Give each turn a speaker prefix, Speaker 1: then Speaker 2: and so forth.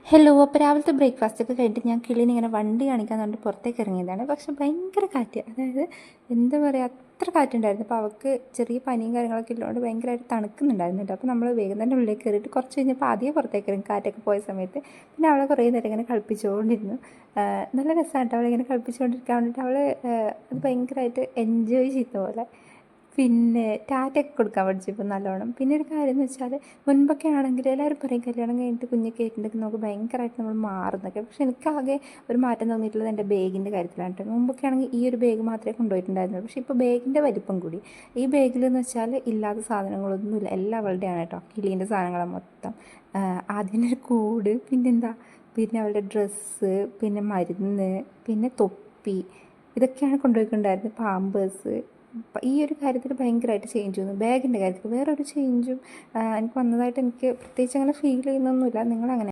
Speaker 1: Hello. അപ്പോൾ രാവിലത്തെ ബ്രേക്ക്ഫാസ്റ്റൊക്കെ കഴിഞ്ഞിട്ട് ഞാൻ കിളീനെ ഇങ്ങനെ വണ്ടി കാണിക്കാൻ പറഞ്ഞിട്ട് പുറത്തേക്ക് ഇറങ്ങിയതാണ്. പക്ഷേ ഭയങ്കര കാറ്റ്, അതായത് എന്താ പറയുക, അത്ര കാറ്റുണ്ടായിരുന്നു. അപ്പോൾ അവൾക്ക് ചെറിയ പനിയും കാര്യങ്ങളൊക്കെ ഉള്ളതുകൊണ്ട് ഭയങ്കരമായിട്ട് തണുക്കുന്നുണ്ടായിരുന്നു കേട്ടോ. അപ്പോൾ നമ്മൾ വേഗം തന്നെ ഉള്ളിലേക്ക് കയറിയിട്ട് കുറച്ച് കഴിഞ്ഞപ്പോൾ ആദ്യം പുറത്തേക്ക് ഇറങ്ങി കാറ്റൊക്കെ പോയ സമയത്ത്. പിന്നെ അവളെ കുറേ നേരം ഇങ്ങനെ കളിപ്പിച്ചുകൊണ്ടിരുന്നു. നല്ല രസമാണ് കേട്ടോ അവളിങ്ങനെ കളിപ്പിച്ചുകൊണ്ടിരിക്കാൻ വേണ്ടിയിട്ട്. അവൾ അത് ഭയങ്കരമായിട്ട് എൻജോയ് ചെയ്യുന്ന പോലെ. പിന്നെ ടാറ്റയൊക്കെ കൊടുക്കാൻ പഠിച്ചപ്പോൾ നല്ലോണം. പിന്നെ ഒരു കാര്യം എന്ന് വെച്ചാൽ, മുൻപൊക്കെ ആണെങ്കിൽ എല്ലാവരും പറയും കല്യാണം കഴിഞ്ഞിട്ട് കുഞ്ഞൊക്കെ ആയിട്ടുണ്ടെങ്കിൽ നമുക്ക് ഭയങ്കരമായിട്ട് നമ്മൾ മാറുന്നൊക്കെ. പക്ഷേ എനിക്കാകെ ഒരു മാറ്റം തോന്നിയിട്ടുള്ളത് എൻ്റെ ബാഗിൻ്റെ കാര്യത്തിലാണ് കേട്ടോ. മുമ്പൊക്കെ ആണെങ്കിൽ ഈ ഒരു ബാഗ് മാത്രമേ കൊണ്ടുപോയിട്ടുണ്ടായിരുന്നുള്ളൂ. പക്ഷേ ഇപ്പോൾ ബാഗിൻ്റെ വലിപ്പം കൂടി. ഈ ബാഗിലെന്ന് വെച്ചാൽ ഇല്ലാത്ത സാധനങ്ങളൊന്നുമില്ല, എല്ലാം അവളുടെയാണ് കേട്ടോ. കിളീൻ്റെ സാധനങ്ങളാണ് മൊത്തം. ആദ്യം ഒരു കൂട്, പിന്നെന്താ, പിന്നെ അവളുടെ ഡ്രസ്സ്, പിന്നെ മരുന്ന്, പിന്നെ തൊപ്പി, ഇതൊക്കെയാണ് കൊണ്ടുപോയിട്ടുണ്ടായിരുന്നത്. പാമ്പേഴ്സ്. ഈ ഒരു കാര്യത്തിൽ ഭയങ്കരമായിട്ട് ചേഞ്ച് വന്നു. ബാഗിൻ്റെ കാര്യത്തിൽ വേറൊരു ചേഞ്ചും എനിക്ക് വന്നതായിട്ട് എനിക്ക് പ്രത്യേകിച്ച് അങ്ങനെ ഫീൽ ചെയ്യുന്നൊന്നുമില്ല. നിങ്ങളങ്ങനെ